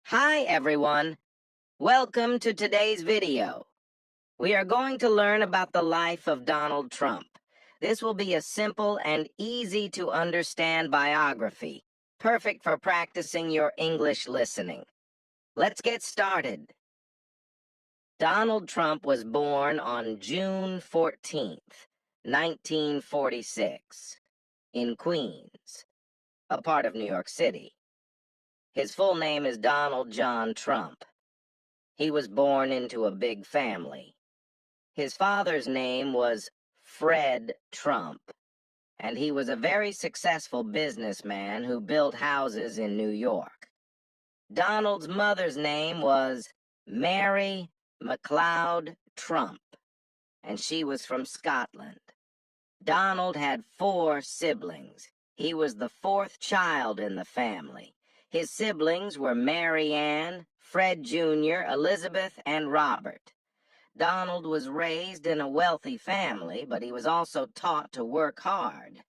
Hi everyone, welcome to today's video. We are going to learn about the life of Donald Trump. This will be a simple and easy to understand biography, perfect for practicing your English listening. Let's get started. Donald Trump was born on June 14th, 1946, in Queens, a part of New York City. His full name is Donald John Trump. He was born into a big family. His father's name was Fred Trump, and he was a very successful businessman who built houses in New York. Donald's mother's name was Mary MacLeod Trump, and she was from Scotland. Donald had 4 siblings. He was the 4th child in the family. His siblings were Mary Ann, Fred Jr., Elizabeth, and Robert. Donald was raised in a wealthy family, but he was also taught to work hard.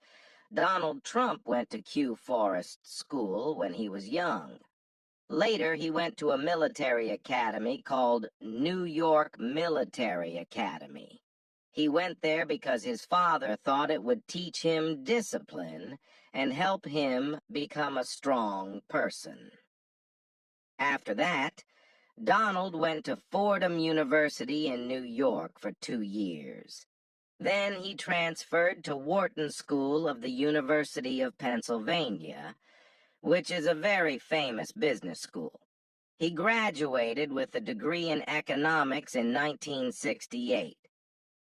Donald Trump went to Kew Forest School when he was young. Later, he went to a military academy called New York Military Academy. He went there because his father thought it would teach him discipline and help him become a strong person. After that, Donald went to Fordham University in New York for 2 years. Then he transferred to Wharton School of the University of Pennsylvania, which is a very famous business school. He graduated with a degree in economics in 1968.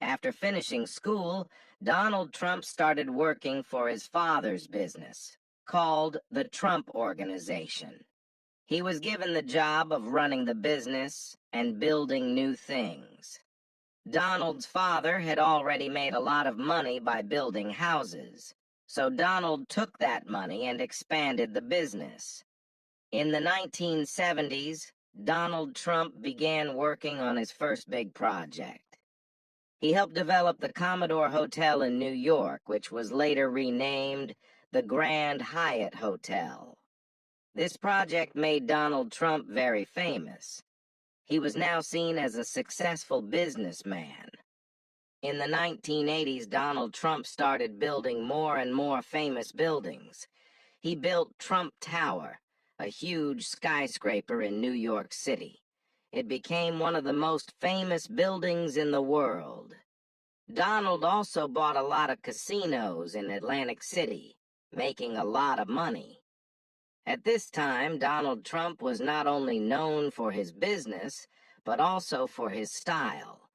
After finishing school, Donald Trump started working for his father's business, called the Trump Organization. He was given the job of running the business and building new things. Donald's father had already made a lot of money by building houses, so Donald took that money and expanded the business. In the 1970s, Donald Trump began working on his first big project. He helped develop the Commodore Hotel in New York, which was later renamed the Grand Hyatt Hotel. This project made Donald Trump very famous. He was now seen as a successful businessman. In the 1980s, Donald Trump started building more and more famous buildings. He built Trump Tower, a huge skyscraper in New York City. It became one of the most famous buildings in the world. Donald also bought a lot of casinos in Atlantic City, making a lot of money. At this time, Donald Trump was not only known for his business, but also for his style.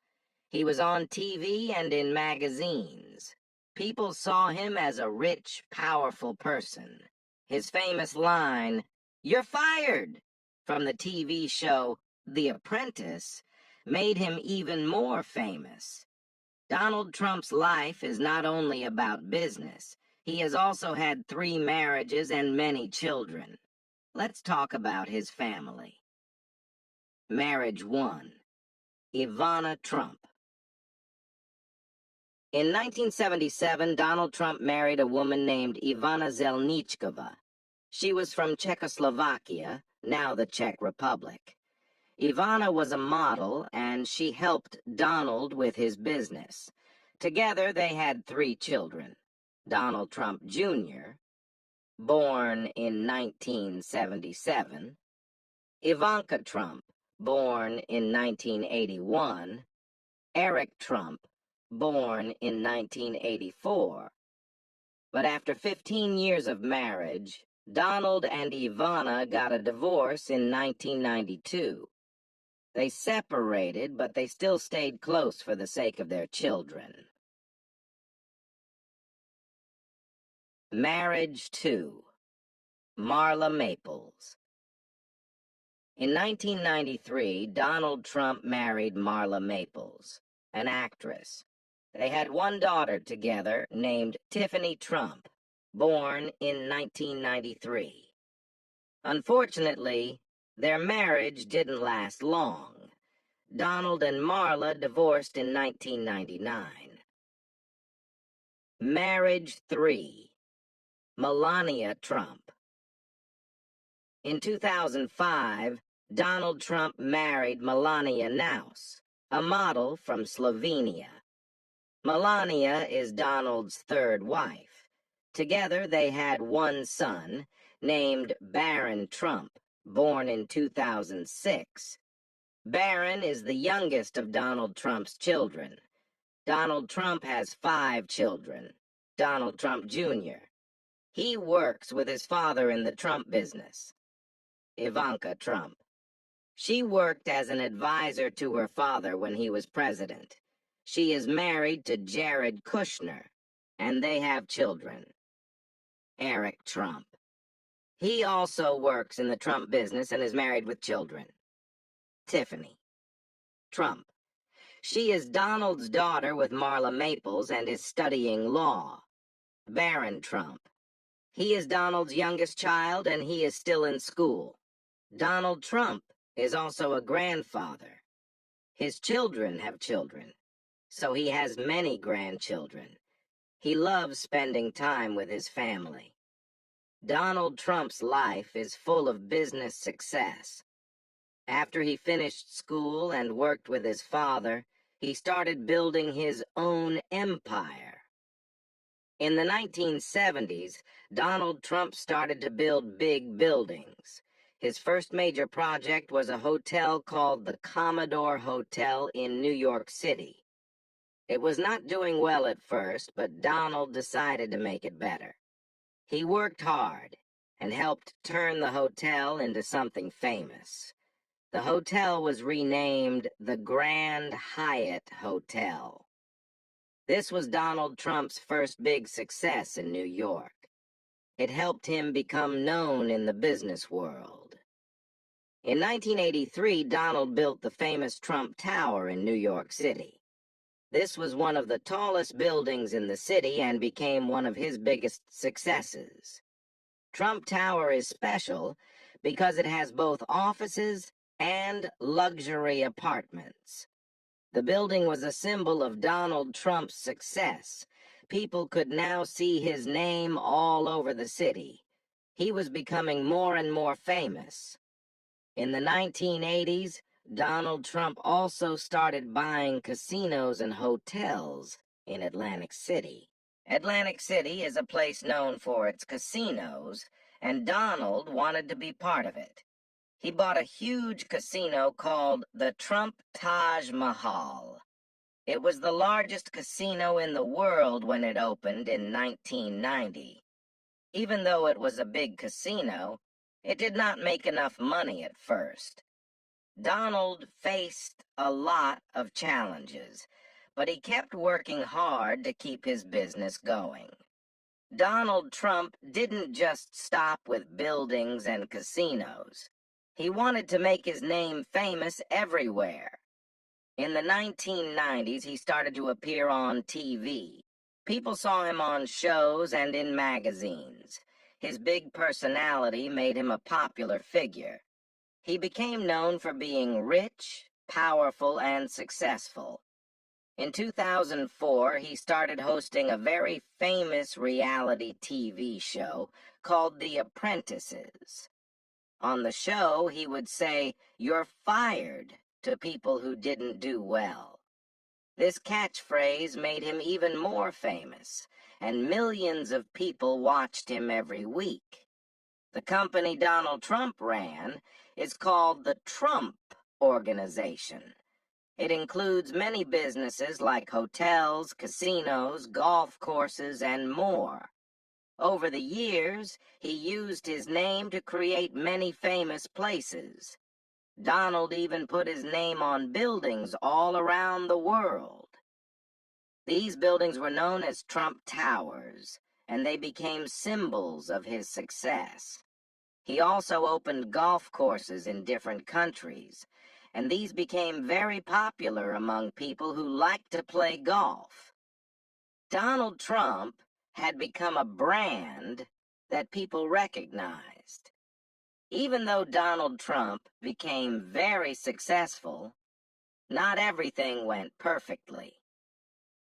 He was on TV and in magazines. People saw him as a rich, powerful person. His famous line, "You're fired," from the TV show The Apprentice, made him even more famous. Donald Trump's life is not only about business. He has also had 3 marriages and many children. Let's talk about his family. Marriage 1. Ivana Trump. In 1977, Donald Trump married a woman named Ivana Zelničkova. She was from Czechoslovakia, now the Czech Republic. Ivana was a model, and she helped Donald with his business. Together, they had 3 children. Donald Trump Jr., born in 1977, Ivanka Trump, born in 1981, Eric Trump, born in 1984. But after 15 years of marriage, Donald and Ivana got a divorce in 1992. They separated, but they still stayed close for the sake of their children. Marriage 2. Marla Maples. In 1993, Donald Trump married Marla Maples, an actress. They had 1 daughter together named Tiffany Trump, born in 1993. Unfortunately, their marriage didn't last long. Donald and Marla divorced in 1999. Marriage 3. Melania Trump. In 2005, Donald Trump married Melania Naus, a model from Slovenia. Melania is Donald's third wife. Together they had one son, named Barron Trump, born in 2006. Barron is the youngest of Donald Trump's children. Donald Trump has 5 children. Donald Trump Jr. He works with his father in the Trump business. Ivanka Trump. She worked as an advisor to her father when he was president. She is married to Jared Kushner, and they have children. Eric Trump. He also works in the Trump business and is married with children. Tiffany Trump. She is Donald's daughter with Marla Maples and is studying law. Barron Trump. He is Donald's youngest child and he is still in school. Donald Trump is also a grandfather. His children have children, so he has many grandchildren. He loves spending time with his family. Donald Trump's life is full of business success. After he finished school and worked with his father, he started building his own empire. In the 1970s, Donald Trump started to build big buildings. His first major project was a hotel called the Commodore Hotel in New York City. It was not doing well at first, but Donald decided to make it better. He worked hard and helped turn the hotel into something famous. The hotel was renamed the Grand Hyatt Hotel. This was Donald Trump's first big success in New York. It helped him become known in the business world. In 1983, Donald built the famous Trump Tower in New York City. This was one of the tallest buildings in the city and became one of his biggest successes. Trump Tower is special because it has both offices and luxury apartments. The building was a symbol of Donald Trump's success. People could now see his name all over the city. He was becoming more and more famous. In the 1980s, Donald Trump also started buying casinos and hotels in Atlantic City. Atlantic City is a place known for its casinos, and Donald wanted to be part of it. He bought a huge casino called the Trump Taj Mahal. It was the largest casino in the world when it opened in 1990. Even though it was a big casino, it did not make enough money at first. Donald faced a lot of challenges, but he kept working hard to keep his business going. Donald Trump didn't just stop with buildings and casinos. He wanted to make his name famous everywhere. In the 1990s, he started to appear on TV. People saw him on shows and in magazines. His big personality made him a popular figure. He became known for being rich, powerful, and successful. In 2004, he started hosting a very famous reality TV show called The Apprentices. On the show, he would say, "You're fired," to people who didn't do well. This catchphrase made him even more famous, and millions of people watched him every week. The company Donald Trump ran is called the Trump Organization. It includes many businesses like hotels, casinos, golf courses, and more. Over the years, he used his name to create many famous places. Donald even put his name on buildings all around the world. These buildings were known as Trump Towers, and they became symbols of his success. He also opened golf courses in different countries, and these became very popular among people who liked to play golf. Donald Trump had become a brand that people recognized. Even though Donald Trump became very successful, not everything went perfectly.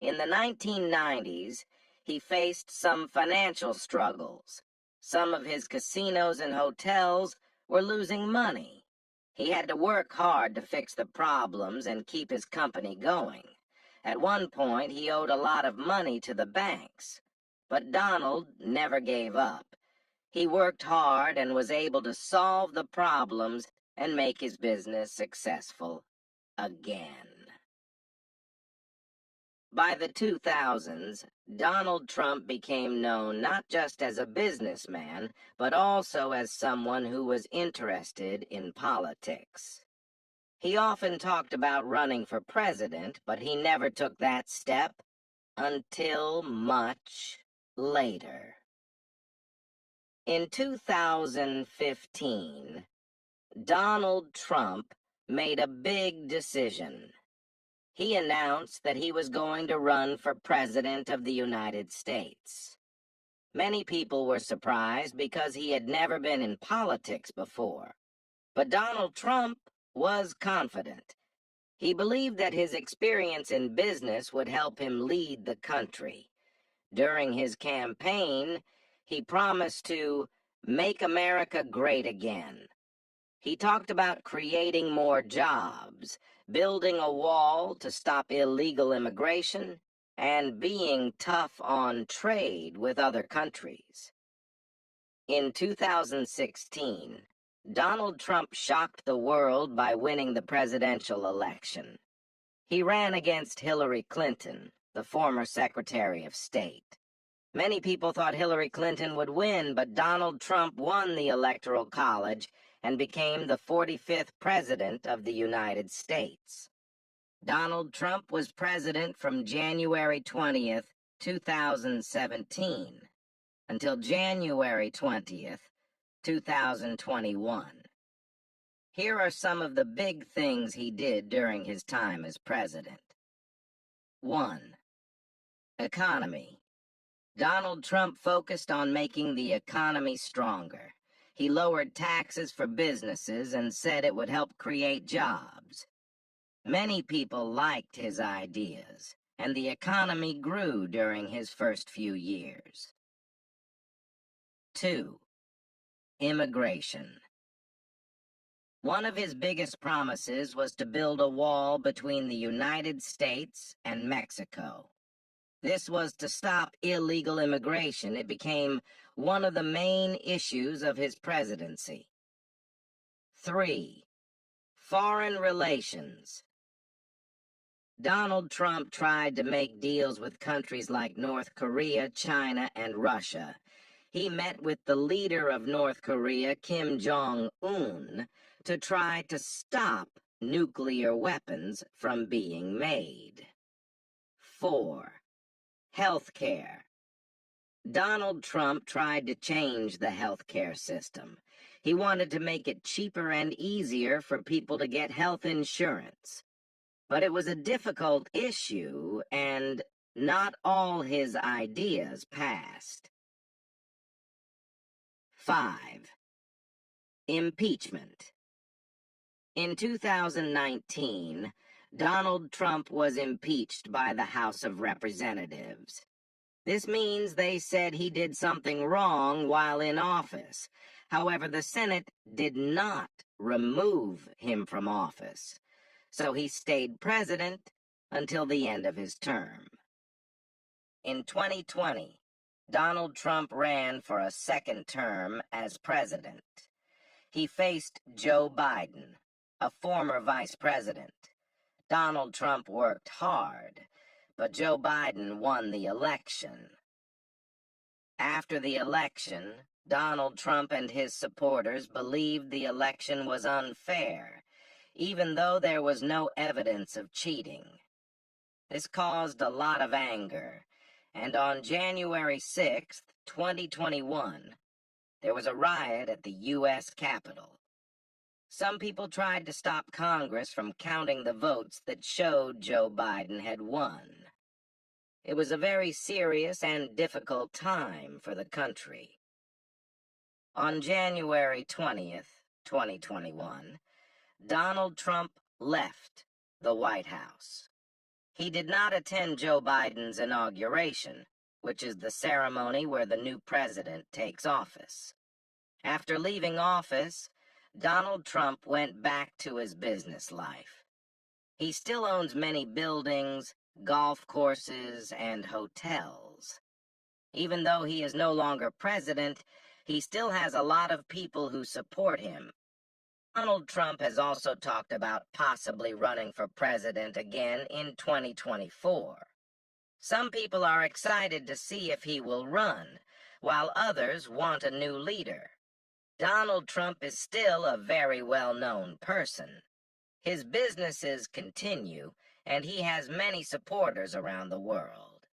In the 1990s, he faced some financial struggles. Some of his casinos and hotels were losing money. He had to work hard to fix the problems and keep his company going. At one point, he owed a lot of money to the banks. But Donald never gave up. He worked hard and was able to solve the problems and make his business successful again. By the 2000s, Donald Trump became known not just as a businessman, but also as someone who was interested in politics. He often talked about running for president, but he never took that step until much later. In 2015, Donald Trump made a big decision. He announced that he was going to run for President of the United States. Many people were surprised because he had never been in politics before. But Donald Trump was confident. He believed that his experience in business would help him lead the country. During his campaign, he promised to make America great again. He talked about creating more jobs, building a wall to stop illegal immigration, and being tough on trade with other countries. In 2016, Donald Trump shocked the world by winning the presidential election. He ran against Hillary Clinton, the former Secretary of State. Many people thought Hillary Clinton would win, but Donald Trump won the Electoral College and became the 45th President of the United States. Donald Trump was president from January 20th, 2017, until January 20th, 2021. Here are some of the big things he did during his time as president. 1. Economy. Donald Trump focused on making the economy stronger. He lowered taxes for businesses and said it would help create jobs. Many people liked his ideas, and the economy grew during his first few years. 2. Immigration. One of his biggest promises was to build a wall between the United States and Mexico. This was to stop illegal immigration. It became one of the main issues of his presidency. 3. Foreign relations. Donald Trump tried to make deals with countries like North Korea, China, and Russia. He met with the leader of North Korea, Kim Jong-un, to try to stop nuclear weapons from being made. 4. Healthcare. Donald Trump tried to change the healthcare system. He wanted to make it cheaper and easier for people to get health insurance. But it was a difficult issue, and not all his ideas passed. 5. Impeachment. In 2019, Donald Trump was impeached by the House of Representatives. This means they said he did something wrong while in office. However, the Senate did not remove him from office, so he stayed president until the end of his term. In 2020, Donald Trump ran for a second term as president. He faced Joe Biden, a former vice president. Donald Trump worked hard, but Joe Biden won the election. After the election, Donald Trump and his supporters believed the election was unfair, even though there was no evidence of cheating. This caused a lot of anger, and on January 6, 2021, there was a riot at the U.S. Capitol. Some people tried to stop Congress from counting the votes that showed Joe Biden had won. It was a very serious and difficult time for the country. On January 20th, 2021, Donald Trump left the White House. He did not attend Joe Biden's inauguration, which is the ceremony where the new president takes office. After leaving office, Donald Trump went back to his business life. He still owns many buildings, golf courses, and hotels. Even though he is no longer president, he still has a lot of people who support him. Donald Trump has also talked about possibly running for president again in 2024. Some people are excited to see if he will run, while others want a new leader. Donald Trump is still a very well-known person. His businesses continue, and he has many supporters around the world.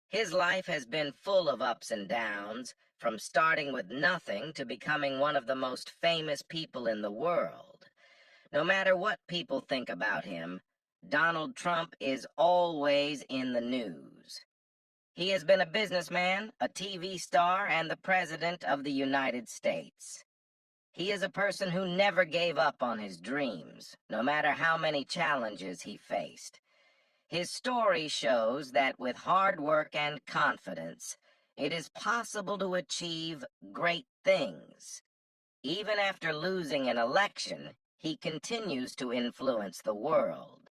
His life has been full of ups and downs, from starting with nothing to becoming one of the most famous people in the world. No matter what people think about him, Donald Trump is always in the news. He has been a businessman, a TV star, and the President of the United States. He is a person who never gave up on his dreams, no matter how many challenges he faced. His story shows that with hard work and confidence, it is possible to achieve great things. Even after losing an election, he continues to influence the world.